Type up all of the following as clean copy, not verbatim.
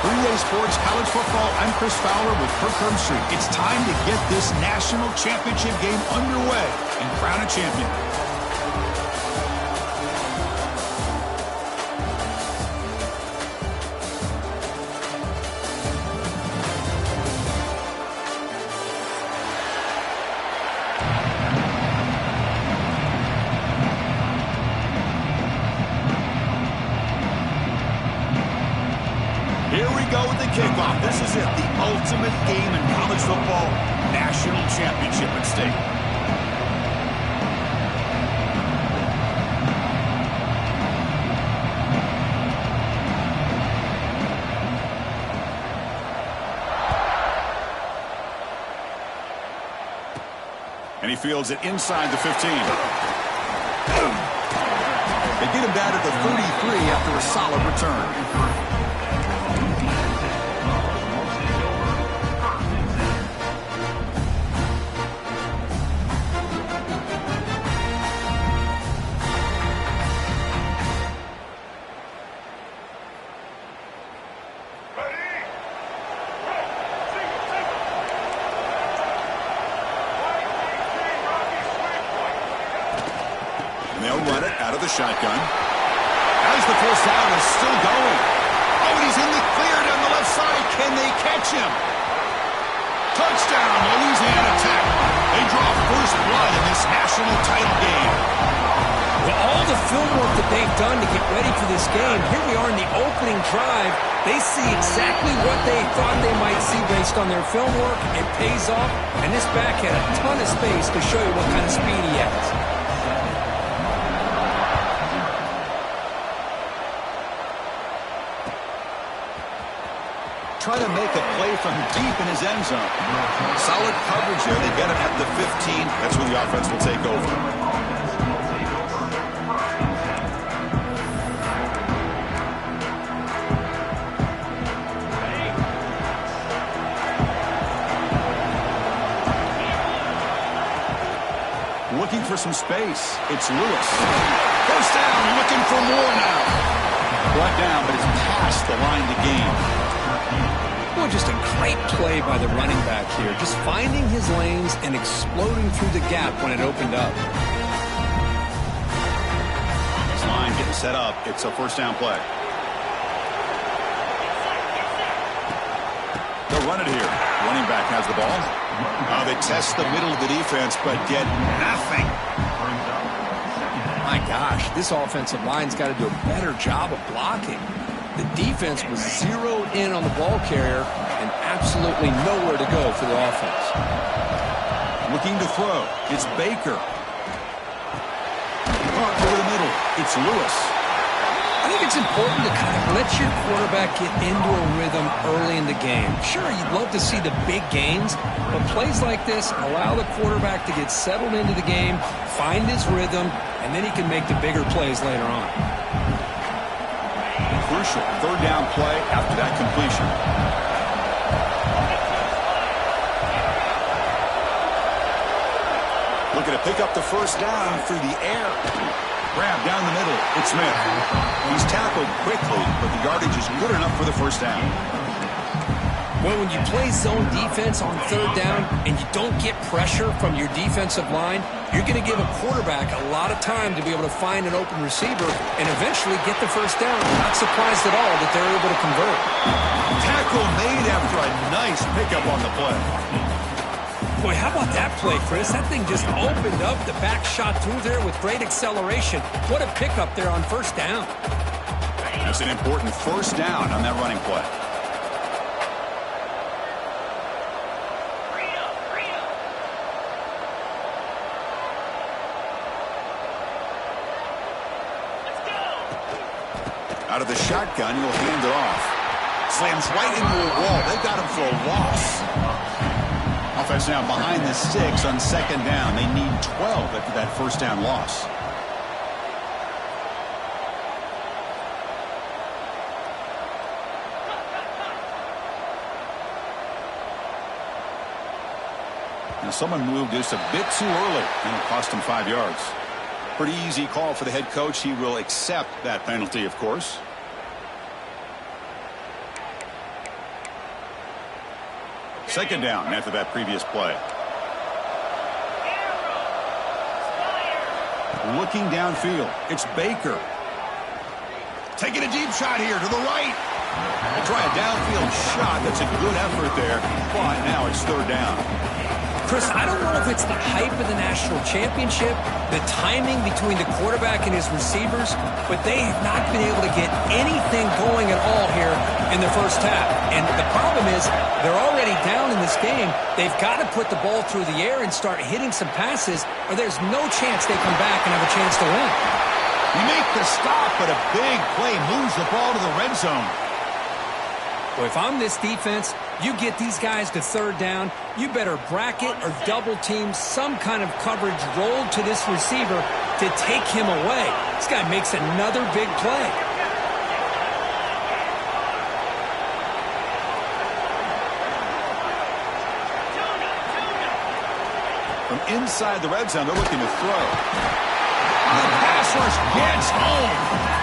For EA Sports College Football, I'm Chris Fowler with Kirk Street. It's time to get this national championship game underway and crown a champion. Here we go with the kickoff. This is it, the ultimate game in college football, national championship at stake. And he fields it inside the 15. They get him down at the 33 after a solid return. They'll run it out of the shotgun. As the first down is still going. Oh, and he's in the clear down the left side. Can they catch him? Touchdown, Louisiana Tech. They draw first blood in this national title game. With all the film work that they've done to get ready for this game, here we are in the opening drive. They see exactly what they thought they might see based on their film work. It pays off, and this back had a ton of space to show you what kind of speed he has. Trying to make a play from deep in his end zone. Solid coverage there. They get him at the 15. That's where the offense will take over. Looking for some space. It's Lewis. First down, looking for more now. Brought down, but it's past the line to gain. Well, just a great play by the running back here. Just finding his lanes and exploding through the gap when it opened up. This line getting set up. It's a first down play. They'll run it here. Running back has the ball. They test the middle of the defense, but get nothing. My gosh, this offensive line's got to do a better job of blocking. The defense was zeroed in on the ball carrier and absolutely nowhere to go for the offense. Looking to throw. It's Baker. Over the middle. It's Lewis. I think it's important to kind of let your quarterback get into a rhythm early in the game. Sure, you'd love to see the big gains, but plays like this allow the quarterback to get settled into the game, find his rhythm, and then he can make the bigger plays later on. Crucial third down play after that completion. Looking to pick up the first down through the air. Grab down the middle. It's Smith. He's tackled quickly, but the yardage is good enough for the first down. Well, when you play zone defense on third down and you don't get pressure from your defensive line, you're going to give a quarterback a lot of time to be able to find an open receiver and eventually get the first down. Not surprised at all that they're able to convert. Tackle made after a nice pickup on the play. Boy, how about that play, Chris? That thing just opened up. The back shot through there with great acceleration. What a pickup there on first down. That's an important first down on that running play. Out of the shotgun, he'll hand it off. Slams right into a wall. They've got him for a loss. Offense now behind the 6 on second down. They need 12 after that first down loss. Now someone moved just a bit too early, and it cost him 5 yards. Pretty easy call for the head coach. He will accept that penalty, of course. Second down after that previous play. Looking downfield, it's Baker. Taking a deep shot here to the right. They try a downfield shot. That's a good effort there, but now it's third down. Chris, I don't know if it's the hype of the national championship, the timing between the quarterback and his receivers, but they have not been able to get anything going at all here in the first half. And the problem is they're already down in this game. They've got to put the ball through the air and start hitting some passes, or there's no chance they come back and have a chance to win. You make the stop, but a big play moves the ball to the red zone. Well, if I'm this defense, you get these guys to third down, you better bracket or double team some kind of coverage rolled to this receiver to take him away. This guy makes another big play. From inside the red zone, they're looking to throw. The pass rush gets home.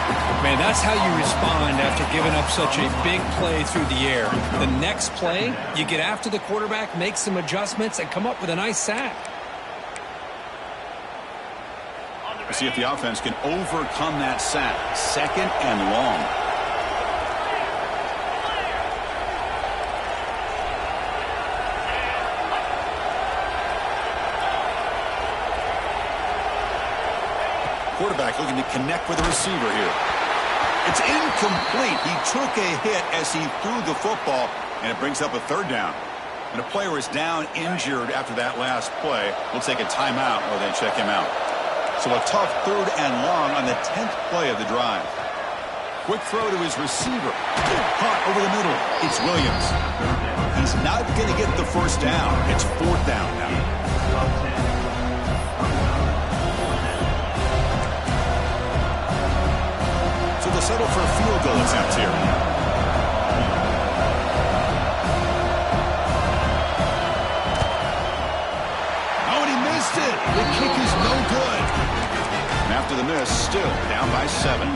Man, that's how you respond after giving up such a big play through the air. The next play, you get after the quarterback, make some adjustments, and come up with a nice sack. We'll see if the offense can overcome that sack. Second and long. Quarterback looking to connect with the receiver here. It's incomplete. He took a hit as he threw the football, and it brings up a third down. When a player is down injured after that last play, we'll take a timeout or then check him out. So a tough third and long on the 10th play of the drive. Quick throw to his receiver. Caught over the middle. It's Williams. He's not going to get the first down. It's fourth down now. So they'll settle for a field goal attempt here. Oh, and he missed it. The kick is no good. And after the miss, still down by 7.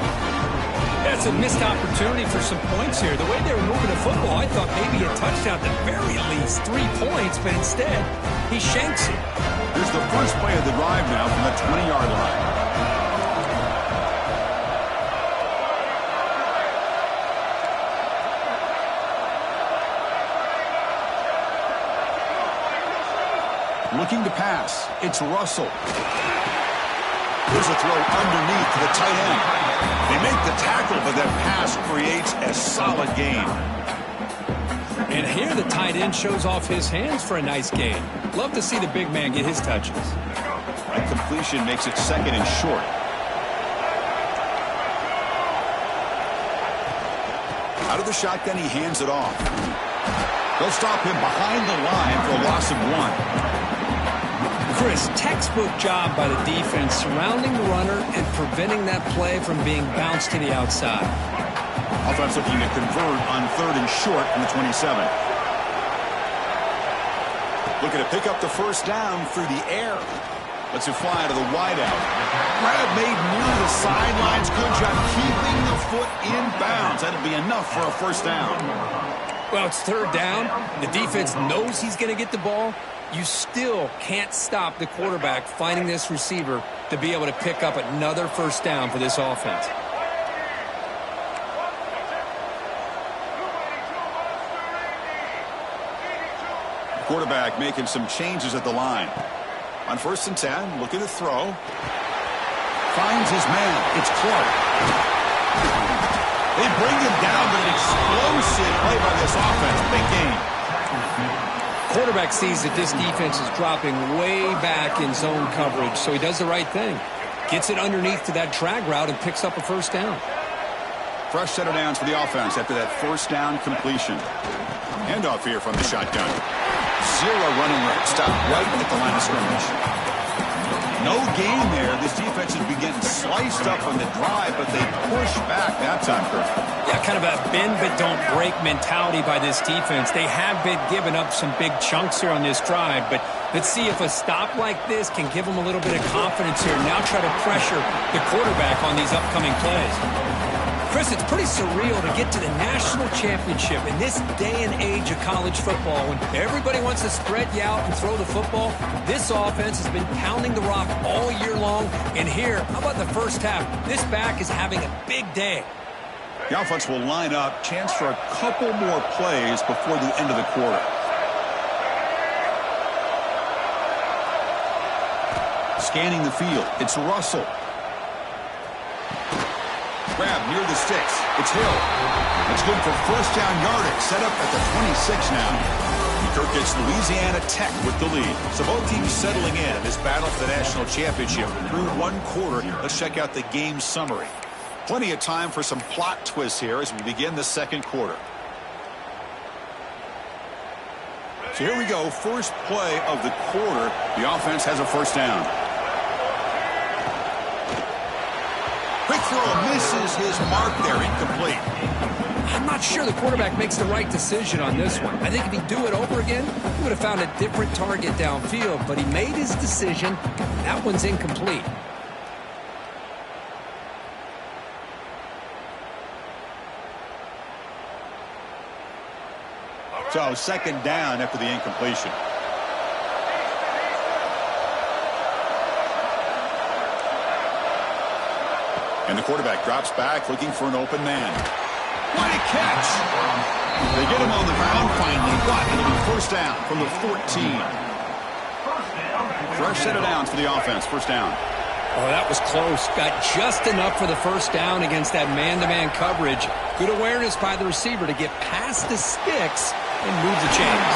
That's a missed opportunity for some points here. The way they were moving the football, I thought maybe a touchdown, at the very least 3 points, but instead, he shanks it. Here's the first play of the drive now from the 20-yard line. Looking to pass. It's Russell. Here's a throw underneath to the tight end. They make the tackle, but that pass creates a solid gain. And here the tight end shows off his hands for a nice gain. Love to see the big man get his touches. That completion makes it second and short. Out of the shotgun, he hands it off. They'll stop him behind the line for a loss of 1. Chris, textbook job by the defense surrounding the runner and preventing that play from being bounced to the outside. Offense looking to convert on third and short from the 27. Looking to pick up the first down through the air. Lets it fly to the wideout. Grab made near the sidelines. Good job keeping the foot in bounds. That'll be enough for a first down. Well, it's third down. The defense knows he's going to get the ball. You still can't stop the quarterback finding this receiver to be able to pick up another first down for this offense. Quarterback making some changes at the line. On 1st and 10, looking to throw. Finds his man. It's Clark. They bring him down, but an explosive play by this offense. Big game. Quarterback sees that this defense is dropping way back in zone coverage, so he does the right thing. Gets it underneath to that drag route and picks up a first down. Fresh set of downs for the offense after that first down completion. Handoff here from the shotgun. 0 running room. Stop right at the line of scrimmage. No gain there. This defense has been getting sliced up on the drive, but they push back that time, Chris. Yeah, kind of a bend but don't break mentality by this defense. They have been giving up some big chunks here on this drive, but let's see if a stop like this can give them a little bit of confidence here. Now try to pressure the quarterback on these upcoming plays. Chris, it's pretty surreal to get to the national championship in this day and age of college football when everybody wants to spread you out and throw the football. This offense has been pounding the rock all year long. And here, how about the first half? This back is having a big day. The offense will line up. Chance for a couple more plays before the end of the quarter. Scanning the field. It's Russell. Grab near the sticks. It's Hill. It's good for first down yardage. Set up at the 26 now. Kirk gets Louisiana Tech with the lead. So both teams settling in this battle for the national championship through one quarter. Let's check out the game summary. Plenty of time for some plot twists here as we begin the second quarter. So here we go. First play of the quarter. The offense has a first down. Quick throw, misses his mark there, incomplete. I'm not sure the quarterback makes the right decision on this one. I think if he'd do it over again, he would have found a different target downfield, but he made his decision. That one's incomplete. So second down after the incompletion. And the quarterback drops back looking for an open man. What a catch! They get him on the ground finally, but it'll be first down from the 14. Fresh set of downs for the offense. First down. Oh, that was close. Got just enough for the first down against that man-to-man coverage. Good awareness by the receiver to get past the sticks and move the chains.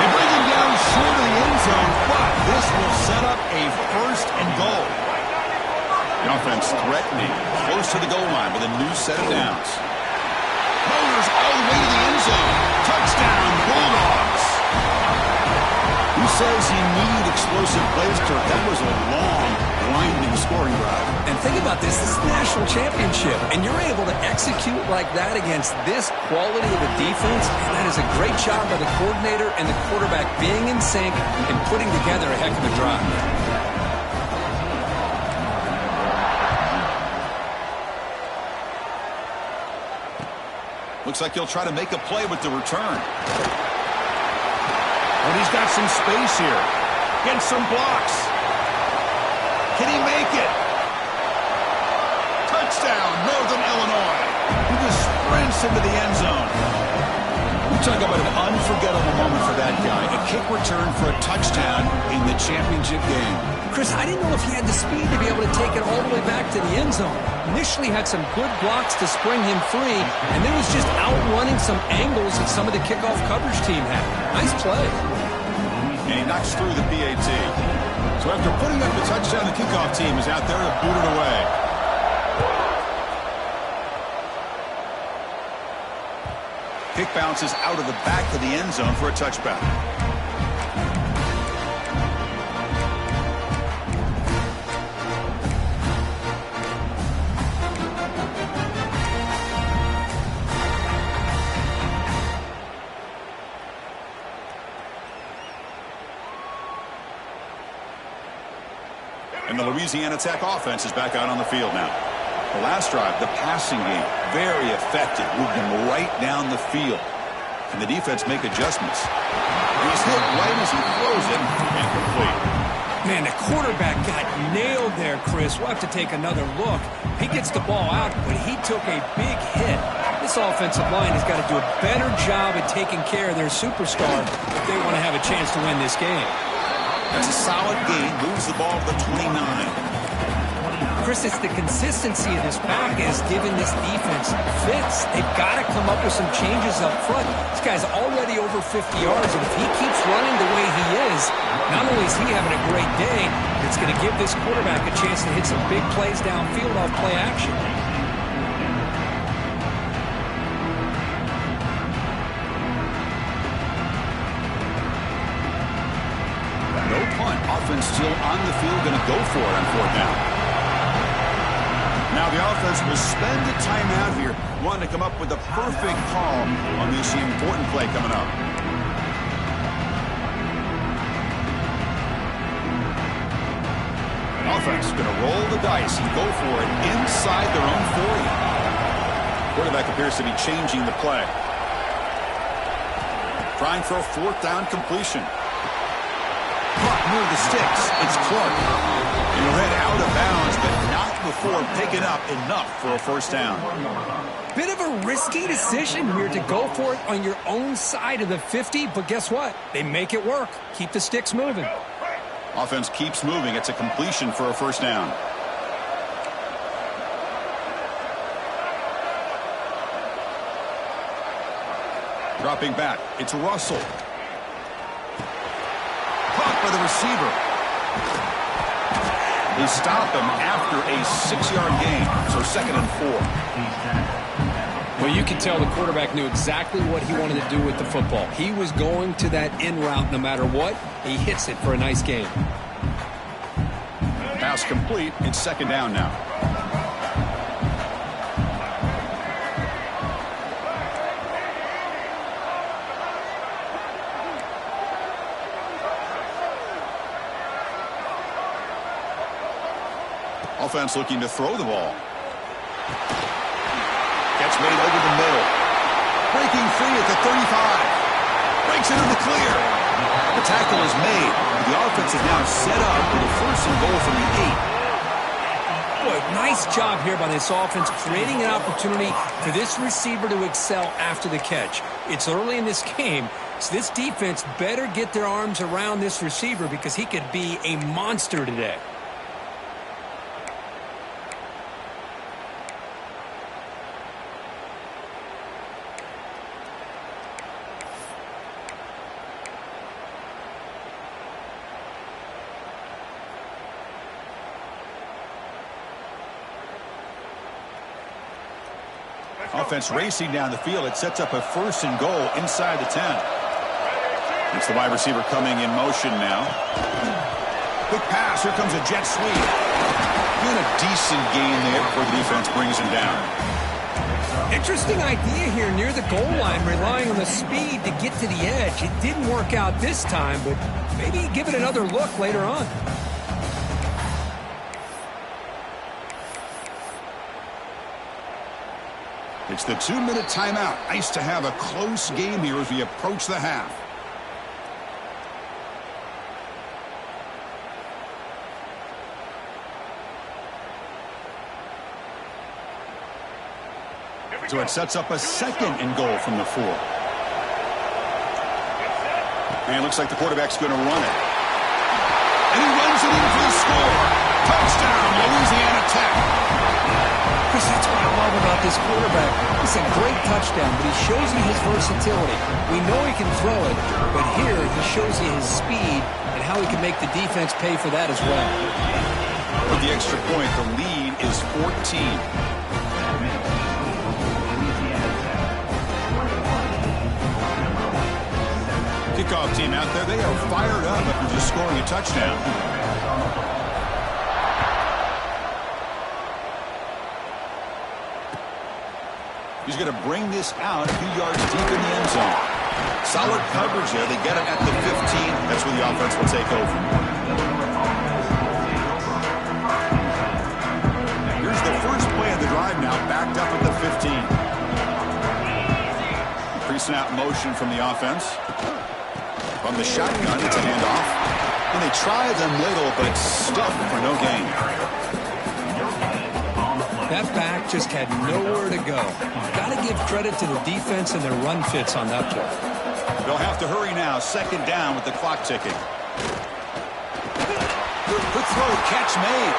They bring him down short of the end zone, but this will set up a first and goal. The offense threatening, close to the goal line with a new set of downs. Motors all the way to the end zone. Touchdown, Bulldogs. Who says you need explosive plays, Kirk? That was a long, winding scoring drive. And think about this. This is the national championship, and you're able to execute like that against this quality of a defense, and that is a great job by the coordinator and the quarterback being in sync and putting together a heck of a drive. Looks like he'll try to make a play with the return. But he's got some space here. Gets some blocks. Can he make it? Touchdown, Northern Illinois. He just sprints into the end zone. We talk about an unforgettable moment for that guy. A kick return for a touchdown in the championship game. Chris, I didn't know if he had the speed to be able to take it all the way back to the end zone. Initially had some good blocks to spring him free, and then was just outrunning some angles that some of the kickoff coverage team had. Nice play. And he knocks through the PAT. So after putting up the touchdown, the kickoff team is out there to boot it away. Kick bounces out of the back of the end zone for a touchback. And the Louisiana Tech offense is back out on the field now. The last drive, the passing game, very effective. Moved him right down the field. Can the defense make adjustments? He's hit right as he throws it. Incomplete. Man, the quarterback got nailed there, Chris. We'll have to take another look. He gets the ball out, but he took a big hit. This offensive line has got to do a better job at taking care of their superstar if they want to have a chance to win this game. That's a solid gain. Moves the ball to the 29. Chris, it's the consistency of this back has given this defense fits. They've got to come up with some changes up front. This guy's already over 50 yards, and if he keeps running the way he is, not only is he having a great day, it's going to give this quarterback a chance to hit some big plays downfield off play action. No punt. Offense still on the field, going to go for it on fourth down. Now the offense will spend a timeout here, wanting to come up with a perfect call on this important play coming up. Offense going to roll the dice and go for it inside their own 40. Quarterback appears to be changing the play. Trying for a 4th down completion. Caught near the sticks. It's Clark. He'll head out of bounds, but not before picking up enough for a 1st down. Bit of a risky decision here to go for it on your own side of the 50, but guess what? They make it work. Keep the sticks moving. Offense keeps moving. It's a completion for a 1st down. Dropping back, it's Russell. Caught by the receiver. They stop him after a 6-yard gain, so 2nd and 4. Well, you can tell the quarterback knew exactly what he wanted to do with the football. He was going to that in route no matter what. He hits it for a nice gain. Pass complete. It's 2nd down now. Offense looking to throw the ball. Catch made over the middle. Breaking free at the 35. Breaks into the clear. The tackle is made. The offense is now set up with a 1st and goal from the 8. Boy, nice job here by this offense, creating an opportunity for this receiver to excel after the catch. It's early in this game, so this defense better get their arms around this receiver because he could be a monster today. Offense racing down the field. It sets up a 1st and goal inside the 10. It's the wide receiver coming in motion now. Quick pass. Here comes a jet sweep. Doing a decent gain there before the defense brings him down. Interesting idea here near the goal line, relying on the speed to get to the edge. It didn't work out this time, but maybe give it another look later on. It's the 2-minute timeout. Nice to have a close game here as we approach the half. So it sets up a 2nd and goal from the 4. And it looks like the quarterback's going to run it. And he runs it in for the score. Touchdown, Louisiana Tech. Chris, that's what I love about this quarterback. It's a great touchdown, but he shows you his versatility. We know he can throw it, but here he shows you his speed and how he can make the defense pay for that as well. With the extra point, the lead is 14. Kickoff team out there, they are fired up after just scoring a touchdown. He's going to bring this out a few yards deep in the end zone. Solid coverage there. They get him at the 15. That's where the offense will take over. Here's the first play of the drive now, backed up at the 15. Pre-snap motion from the offense. From the shotgun, it's a handoff. And they try the middle, but stuffed for no gain. That back just had nowhere to go. Got to give credit to the defense and their run fits on that play. They'll have to hurry now. 2nd down with the clock ticking. Good throw, catch made.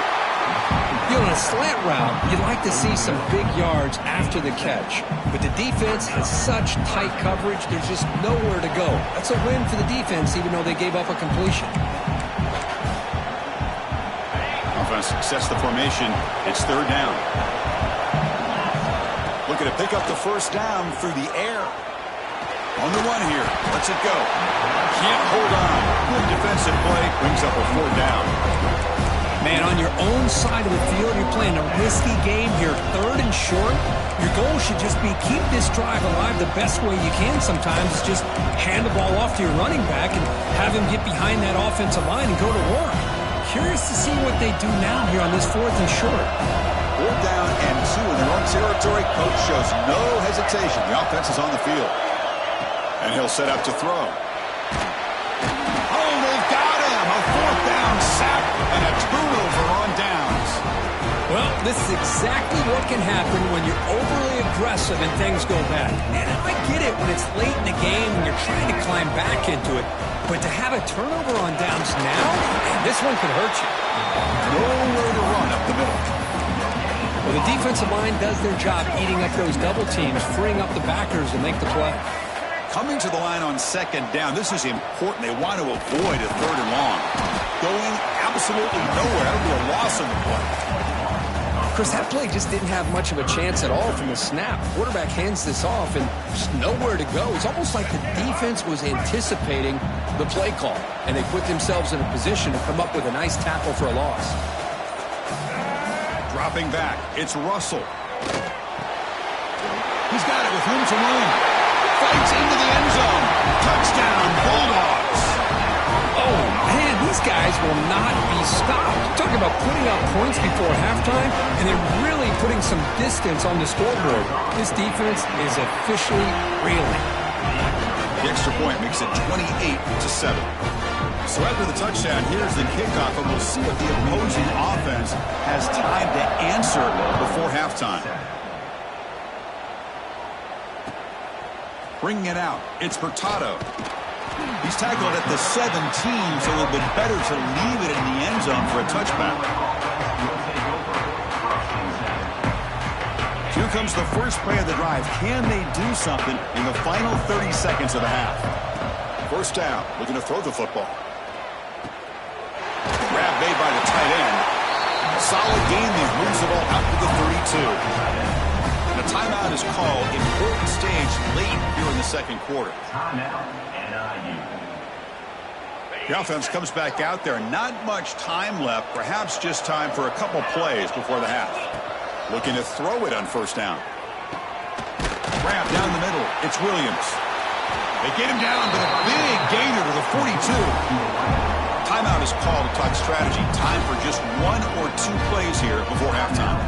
You know, on a slant route, you'd like to see some big yards after the catch. But the defense has such tight coverage, there's just nowhere to go. That's a win for the defense, even though they gave up a completion. Offense sets the formation. It's 3rd down. Looking to pick up the 1st down through the air. On the run here. Lets it go. Can't hold on. Good defensive play. Brings up a 4th down. Man, on your own side of the field, you're playing a risky game here. 3rd and short. Your goal should just be keep this drive alive the best way you can sometimes. Is just hand the ball off to your running back and have him get behind that offensive line and go to work. Curious to see what they do now here on this 4th and short. 4th down and 2 in their own territory. Coach shows no hesitation. The offense is on the field. And he'll set up to throw. Oh, they've got him. A 4th down sack and a turnover on downs. Well, this is exactly what can happen when you're overly aggressive and things go bad. And I get it when it's late in the game and you're trying to climb back into it. But to have a turnover on downs now, man, this one could hurt you. Nowhere to run up the middle. Well, the defensive line does their job eating up those double teams, freeing up the backers to make the play. Coming to the line on 2nd down, this is important. They want to avoid a 3rd and long. Going absolutely nowhere. That'll be a loss on the play. Chris, that play just didn't have much of a chance at all from the snap. Quarterback hands this off and just nowhere to go. It's almost like the defense was anticipating the play call, and they put themselves in a position to come up with a nice tackle for a loss. Dropping back, it's Russell. He's got it with room to run. Fights into the end zone. Touchdown, Bulldogs. Oh, man, these guys will not be stopped. Talking about putting up points before halftime, and then really putting some distance on the scoreboard. This defense is officially reeling. The extra point makes it 28-7. So after the touchdown, here's the kickoff, and we'll see if the opposing offense has time to answer before halftime. Bringing it out, it's Hurtado. He's tackled at the 17, so it would have been better to leave it in the end zone for a touchback. Here comes the first play of the drive. Can they do something in the final 30 seconds of the half? First down, looking to throw the football. Grab made by the tight end. Solid gain, these moves the ball out to the 32. The timeout is called. Important stage late here in the 2nd quarter. The offense comes back out there. Not much time left. Perhaps just time for a couple plays before the half. Looking to throw it on first down. Grab down the middle. It's Williams. They get him down, but a big gainer to the 42. Timeout is called to talk strategy. Time for just 1 or 2 plays here before halftime.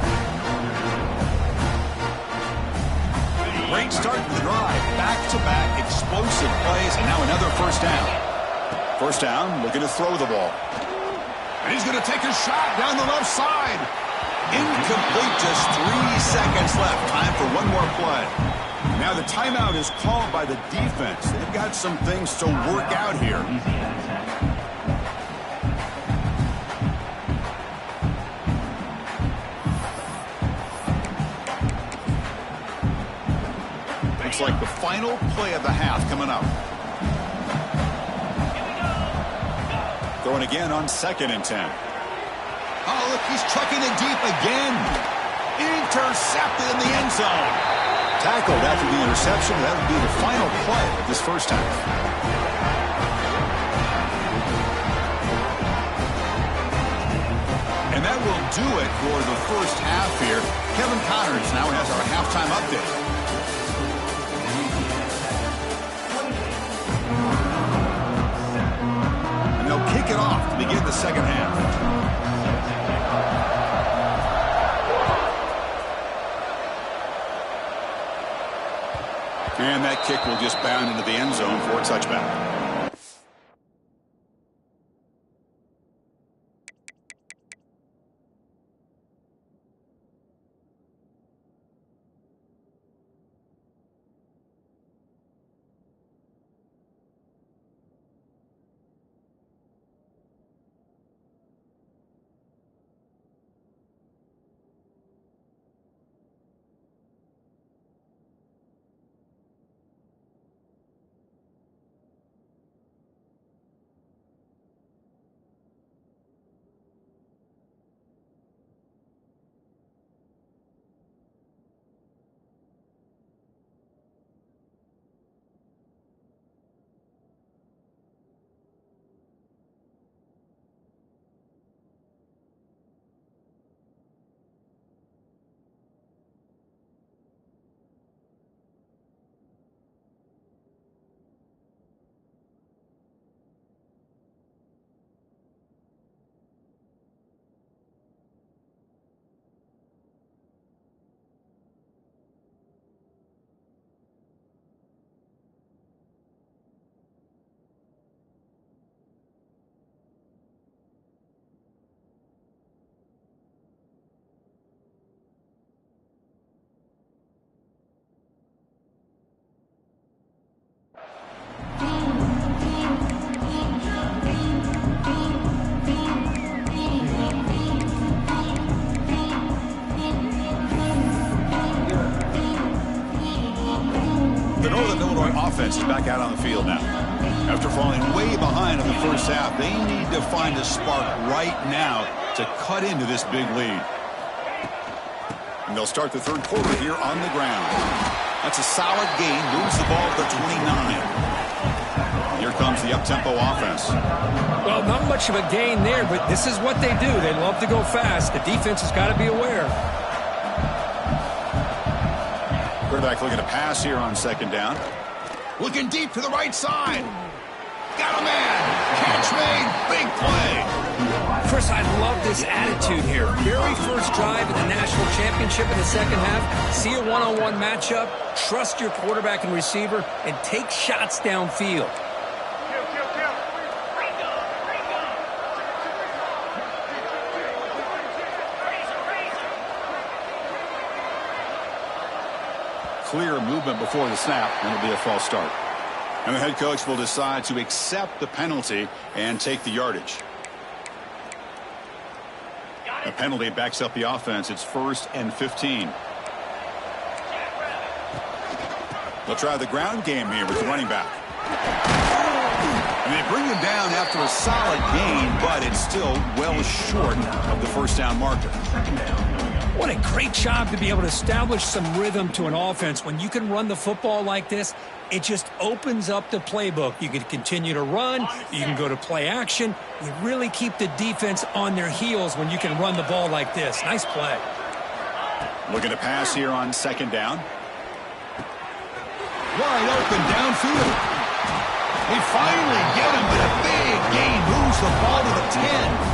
Great start to the drive. Back-to-back explosive plays, and now another first down. First down, looking to throw the ball. And he's going to take a shot down the left side. Incomplete, just 3 seconds left. Time for one more play. Now the timeout is called by the defense. They've got some things to work out here. Looks like the final play of the half coming up. Throwing again on 2nd and 10. Oh, look, he's trucking it deep again. Intercepted in the end zone. Tackled after the interception. That would be the final play of this first half. And that will do it for the first half here. Kevin Connors now has our halftime update. Kick it off to begin the second half. And that kick will just bound into the end zone for a touchback. Offense is back out on the field now. After falling way behind in the first half, they need to find a spark right now to cut into this big lead. And they'll start the third quarter here on the ground. That's a solid gain. Moves the ball to the 29. Here comes the up-tempo offense. Well, not much of a gain there, but this is what they do. They love to go fast. The defense has got to be aware. Quarterback looking to pass here on second down. Looking deep to the right side. Got a man. Catch made. Big play. Chris, I love this attitude here. Very first drive in the national championship in the second half. See a one-on-one matchup. Trust your quarterback and receiver, and take shots downfield. Clear movement before the snap, and it'll be a false start. And the head coach will decide to accept the penalty and take the yardage. A penalty backs up the offense. It's 1st and 15. They'll try the ground game here with the running back. And they bring him down after a solid gain, but it's still well short of the first down marker. What a great job to be able to establish some rhythm to an offense. When you can run the football like this, it just opens up the playbook. You can continue to run. You can go to play action. You really keep the defense on their heels when you can run the ball like this. Nice play. Looking to pass here on second down. Wide open downfield. They finally get him, but a big gain moves the ball to the 10.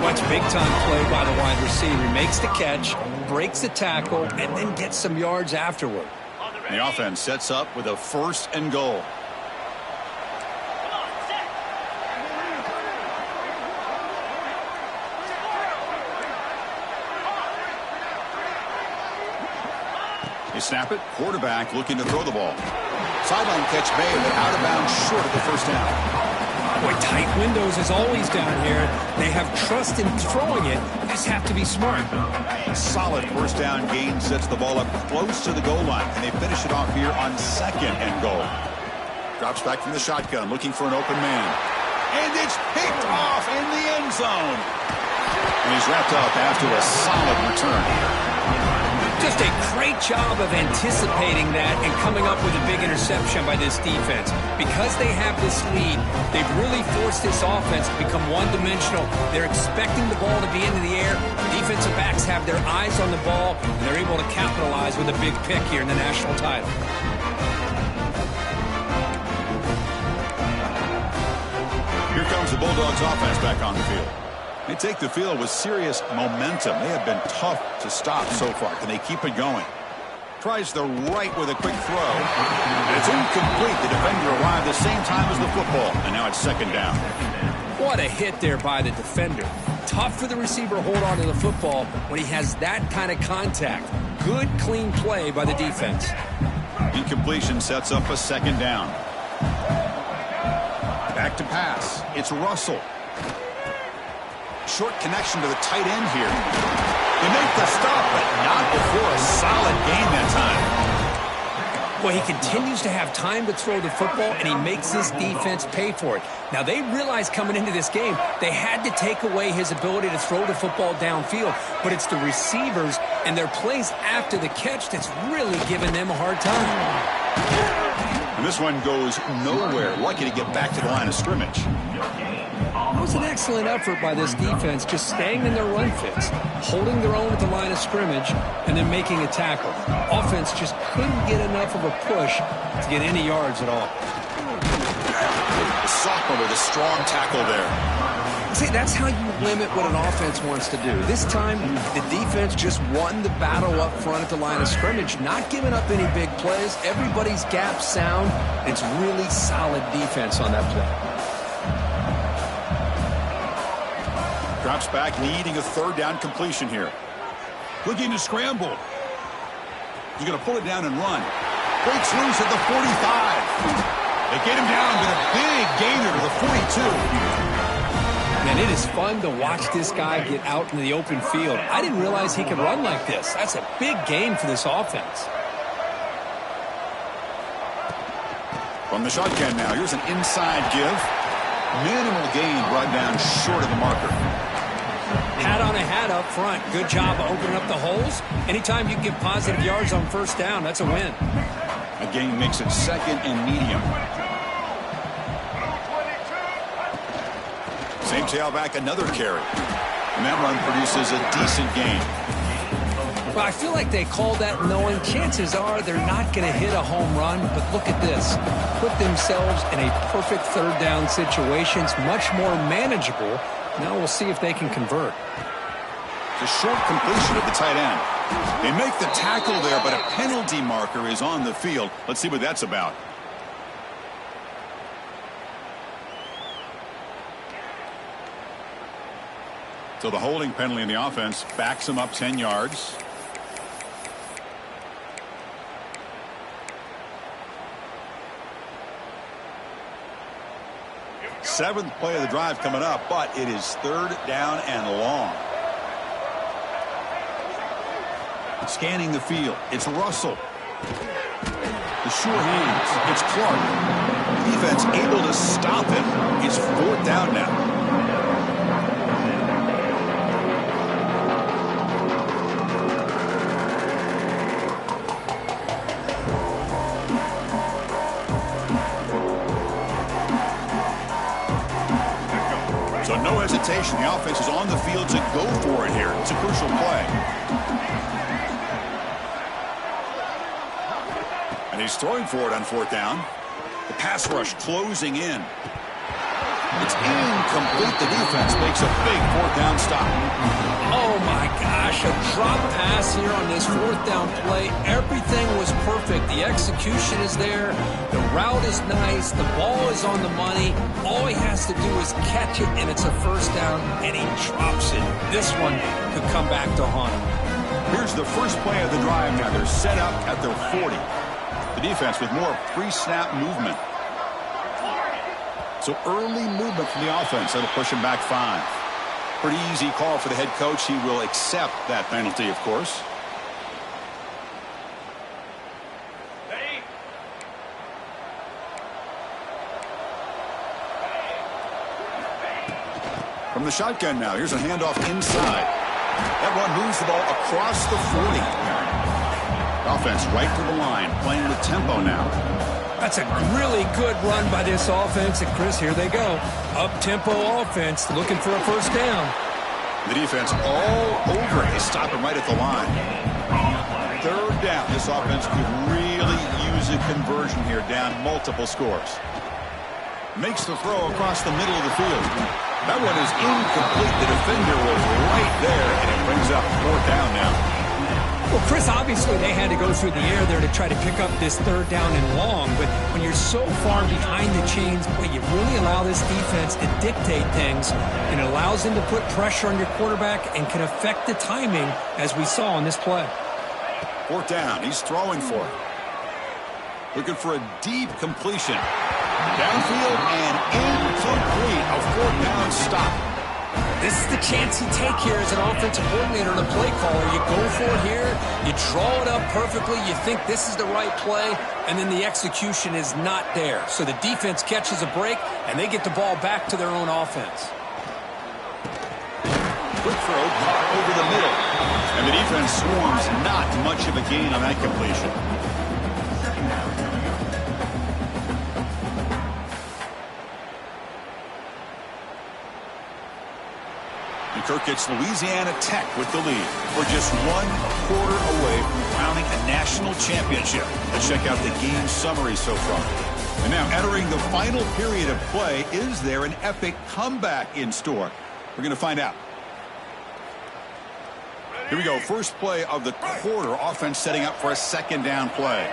Watch big-time play by the wide receiver. He makes the catch, breaks the tackle, and then gets some yards afterward. The offense sets up with a 1st and goal. You snap it. Quarterback looking to throw the ball. Sideline catch made, but out of bounds short of the first down. Boy, tight windows is always down here. They have trust in throwing it. Just have to be smart. Solid first down gain sets the ball up close to the goal line, and they finish it off here on 2nd and goal. Drops back from the shotgun, looking for an open man. And it's picked off in the end zone. And he's wrapped up after a solid return. Just a great job of anticipating that and coming up with a big interception by this defense. Because they have this lead, they've really forced this offense to become one-dimensional. They're expecting the ball to be into the air. Defensive backs have their eyes on the ball, and they're able to capitalize with a big pick here in the national title. Here comes the Bulldogs offense back on the field. They take the field with serious momentum. They have been tough to stop so far. Can they keep it going? Tries the right with a quick throw. And it's incomplete. The defender arrived the same time as the football. And now it's 2nd down. What a hit there by the defender. Tough for the receiver to hold on to the football when he has that kind of contact. Good, clean play by the defense. Incompletion sets up a 2nd down. Back to pass. It's Russell. Short connection to the tight end here. They make the stop, but not before a solid gain that time. Well, he continues to have time to throw the football, and he makes his defense pay for it. Now, they realized coming into this game, they had to take away his ability to throw the football downfield, but it's the receivers and their plays after the catch that's really giving them a hard time. And this one goes nowhere. Lucky to get back to the line of scrimmage. It was an excellent effort by this defense, just staying in their run fits, holding their own at the line of scrimmage, and then making a tackle. Offense just couldn't get enough of a push to get any yards at all. The sophomore with a strong tackle there. See, that's how you limit what an offense wants to do. This time, the defense just won the battle up front at the line of scrimmage, not giving up any big plays. Everybody's gap sound. It's really solid defense on that play. Drops back, needing a 3rd down completion here. Looking to scramble. He's going to pull it down and run. Breaks loose at the 45. They get him down with a big gainer to the 42. Man, it is fun to watch this guy get out in the open field. I didn't realize he could run like this. That's a big gain for this offense. From the shotgun now, here's an inside give. Minimal gain brought down short of the marker. Hat on a hat up front. Good job opening up the holes. Anytime you can get positive yards on first down, that's a win. A gain makes it second and medium. Same tailback, another carry. And that run produces a decent gain. Well, I feel like they called that knowing chances are they're not going to hit a home run. But look at this. Put themselves in a perfect third down situation. It's much more manageable. Now we'll see if they can convert. The short completion of the tight end. They make the tackle there, but a penalty marker is on the field. Let's see what that's about. So the holding penalty in the offense backs him up 10 yards. Seventh play of the drive coming up, but it is third down and long. Scanning the field. It's Russell. The sure hands. It's Clark. Defense able to stop him. It's fourth down now. So no hesitation. The offense is on the field to go for it here. It's a crucial play. And he's throwing for it on fourth down. The pass rush closing in. It's incomplete. The defense makes a big fourth down stop. Oh, my gosh. A drop pass here on this fourth down play. Everything was perfect. The execution is there. The route is nice. The ball is on the money. All he has to do is catch it, and it's a first down, and he drops it. This one could come back to haunt him. Here's the first play of the drive now. They're set up at their 40. The defense with more pre-snap movement. So early movement from the offense. That'll push him back 5. Pretty easy call for the head coach. He will accept that penalty, of course. From the shotgun now. Here's a handoff inside. That run moves the ball across the 40. Offense right to the line, playing with tempo now. That's a really good run by this offense. And, Chris, here they go. Up-tempo offense looking for a first down. The defense all over it. They stop him right at the line. Third down. This offense could really use a conversion here, down multiple scores. Makes the throw across the middle of the field. That one is incomplete. The defender was right there, and it brings up fourth down now. Well, Chris, obviously they had to go through the air there to try to pick up this third down and long, but when you're so far behind the chains, boy, you really allow this defense to dictate things, and it allows them to put pressure on your quarterback and can affect the timing, as we saw on this play. Fourth down. He's throwing for it. Looking for a deep completion. Downfield and incomplete. A fourth down stop. This is the chance you take here as an offensive coordinator and a play caller. You go for it here, you draw it up perfectly, you think this is the right play, and then the execution is not there. So the defense catches a break, and they get the ball back to their own offense. Quick throw, caught over the middle. And the defense swarms. Not much of a gain on that completion. Kirk gets Louisiana Tech with the lead. We're just 1 quarter away from crowning a national championship. Let's check out the game summary so far. And now entering the final period of play, is there an epic comeback in store? We're going to find out. Here we go. First play of the quarter. Offense setting up for a second down play.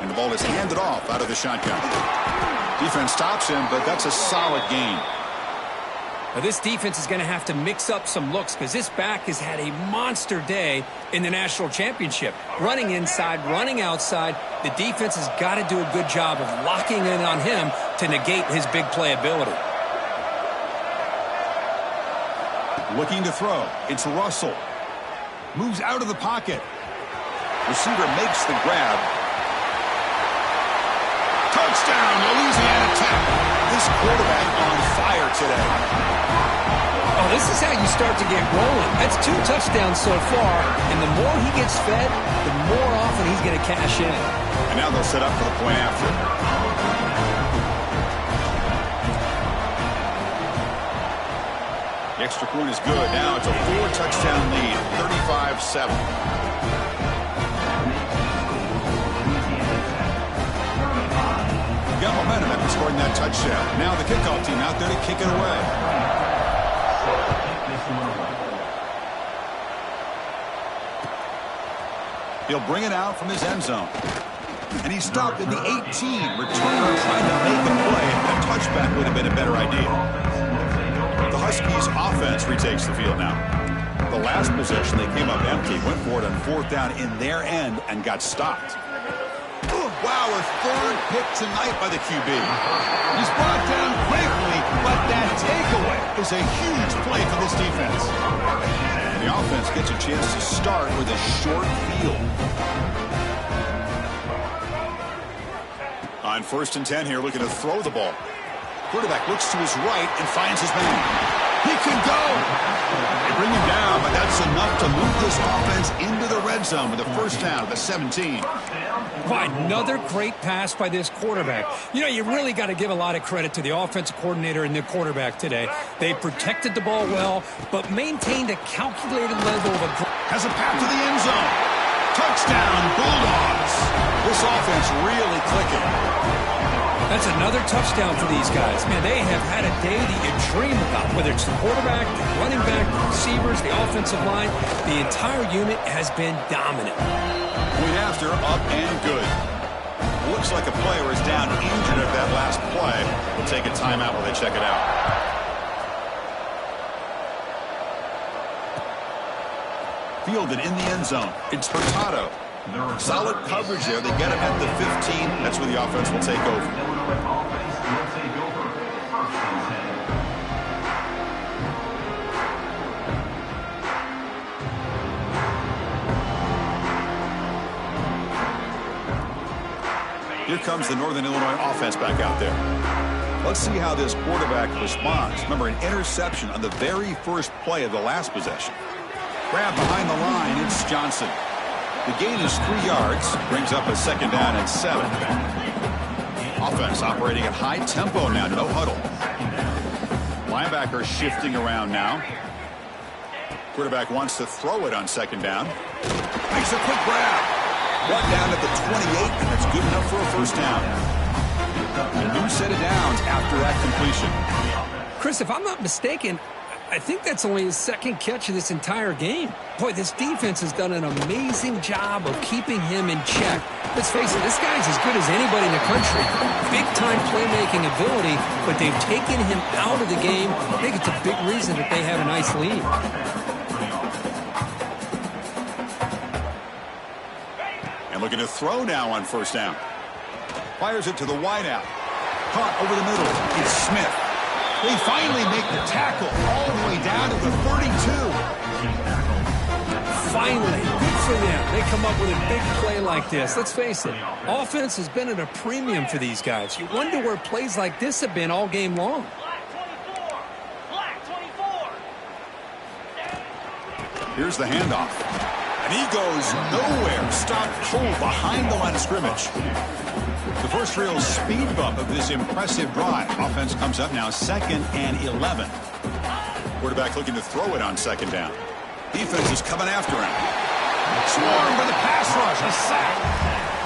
And the ball is handed off out of the shotgun. Defense stops him, but that's a solid gain. Now this defense is going to have to mix up some looks because this back has had a monster day in the national championship. Running inside, running outside. The defense has got to do a good job of locking in on him to negate his big play ability. Looking to throw. It's Russell. Moves out of the pocket. Receiver makes the grab. Touchdown, Louisiana Tech. This quarterback on fire today. Oh, this is how you start to get rolling. That's 2 touchdowns so far, and the more he gets fed, the more often he's going to cash in. And now they'll set up for the point after. The extra point is good. Now it's a 4-touchdown lead, 35-7. Got momentum after scoring that touchdown. Now the kickoff team out there to kick it away. He'll bring it out from his end zone. And he stopped at the 18. Returner trying to make a play. A touchback would have been a better idea. The Huskies offense retakes the field now. The last possession, they came up empty, went for it on 4th down in their end and got stopped. Wow, a 3rd pick tonight by the QB. He's brought down quickly, but that takeaway is a huge play for this defense. And the offense gets a chance to start with a short field. On 1st and 10 here, looking to throw the ball. Quarterback looks to his right and finds his man. He can go. They bring him down, but that's enough to move this offense into the red zone with a 1st down at the 17. Wow, another great pass by this quarterback. You know, you really got to give a lot of credit to the offensive coordinator and the quarterback today. They protected the ball well, but maintained a calculated level of has a path to the end zone. Touchdown, Bulldogs. This offense really clicking. That's another touchdown for these guys. Man, they have had a day that you dream about, whether it's the quarterback, the running back, the receivers, the offensive line. The entire unit has been dominant. Point after, up and good. Looks like a player is down injured at that last play. We'll take a timeout while they check it out. Fielded in the end zone. It's Hurtado. Solid coverage there. They get him at the 15. That's where the offense will take over. Here comes the Northern Illinois offense back out there. Let's see how this quarterback responds. Remember, an interception on the very first play of the last possession. Grab behind the line. It's Johnson. The gain is 3 yards. Brings up a 2nd down and 7. Offense operating at high tempo now. No huddle. Linebacker shifting around now. Quarterback wants to throw it on 2nd down. Makes a quick grab. Brought down at the 28, and that's good enough for a 1st down. A new set of downs after that completion. Chris, if I'm not mistaken, I think that's only his 2nd catch of this entire game. Boy, this defense has done an amazing job of keeping him in check. Let's face it, this guy's as good as anybody in the country. Big-time playmaking ability, but they've taken him out of the game. I think it's a big reason that they have a nice lead. And looking to throw now on 1st down. Fires it to the wideout. Caught over the middle. It's Smith. They finally make the tackle all the way down to the 32. Finally, good for them. They come up with a big play like this. Let's face it, offense has been at a premium for these guys. You wonder where plays like this have been all game long. Here's the handoff. And he goes nowhere. Stopped cold behind the line of scrimmage. The first real speed bump of this impressive drive. Offense comes up now 2nd and 11. Quarterback looking to throw it on 2nd down. Defense is coming after him. Swarm for the pass rush. A sack.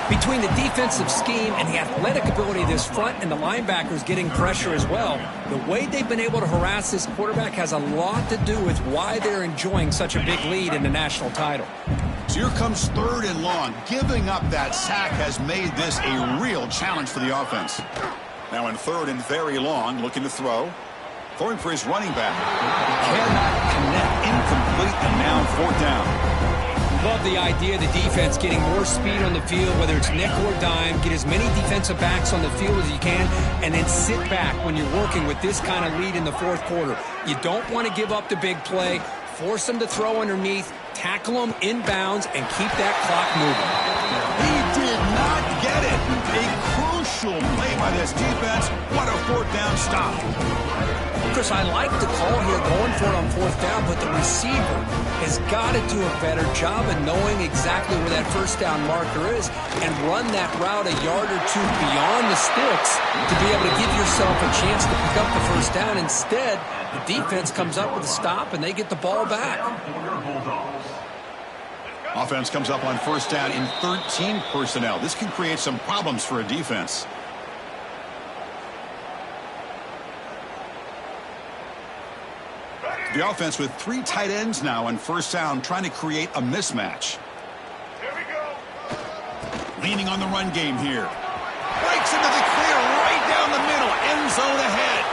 Between the defensive scheme and the athletic ability of this front and the linebackers getting pressure as well, the way they've been able to harass this quarterback has a lot to do with why they're enjoying such a big lead in the national title. So here comes 3rd and long. Giving up that sack has made this a real challenge for the offense. Now in 3rd and very long, looking to throw. Throwing for his running back. Cannot connect. Incomplete, and now 4th down. Love the idea of the defense getting more speed on the field, whether it's nickel or dime. Get as many defensive backs on the field as you can, and then sit back when you're working with this kind of lead in the 4th quarter. You don't want to give up the big play. Force them to throw underneath. tackle them inbounds and keep that clock moving. He did not get it. A crucial play by this defense. What a fourth down stop. Chris, I like the call here going for it on fourth down, but the receiver has got to do a better job of knowing exactly where that first down marker is and run that route a yard or two beyond the sticks to be able to give yourself a chance to pick up the first down. Instead, the defense comes up with a stop and they get the ball back. Offense comes up on first down in 13 personnel. This can create some problems for a defense. The offense with 3 tight ends now on first down, trying to create a mismatch. Here we go. Leaning on the run game here. Breaks into the clear right down the middle. End zone ahead.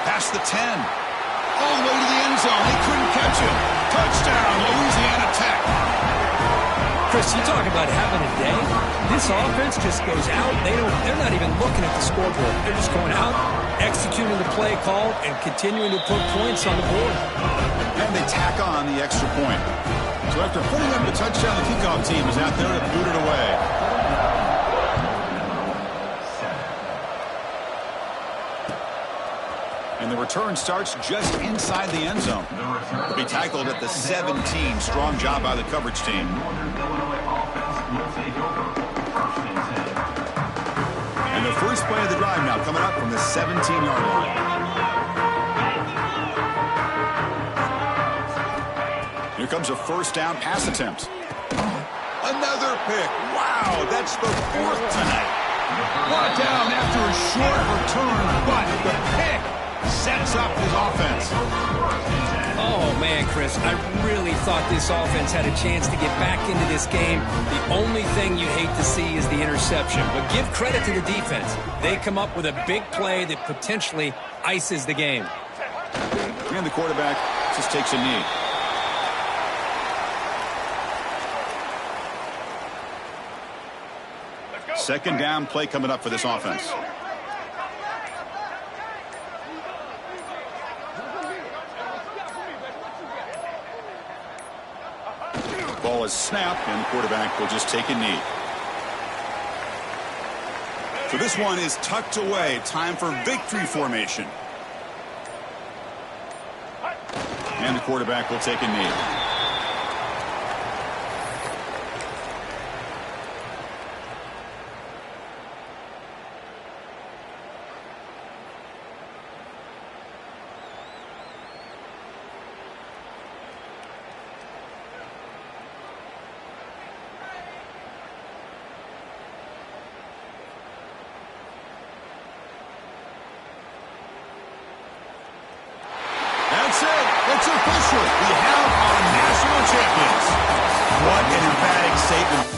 Past the 10. All the way to the end zone. They couldn't catch him. Touchdown, Louisiana Tech. Chris, you talk about having a day. This offense just goes out. They're not even looking at the scoreboard. They're just going out, executing the play call, and continuing to put points on the board. And they tack on the extra point. So after putting up the touchdown, the kickoff team is out there to boot it away. And the return starts just inside the end zone. Will be tackled at the 17. Strong job by the coverage team. And the first play of the drive now coming up from the 17-yard line. Here comes a first down pass attempt. Another pick. Wow, that's the 4th tonight. Brought down after a short return, but the pick sets up his offense. Oh, man, Chris, I really thought this offense had a chance to get back into this game. The only thing you hate to see is the interception. But give credit to the defense. They come up with a big play that potentially ices the game. And the quarterback just takes a knee. Second down play coming up for this offense. Ball is snapped, and the quarterback will just take a knee. So this one is tucked away. Time for victory formation. And the quarterback will take a knee. That's it. It's official. We have our national champions. What an emphatic statement.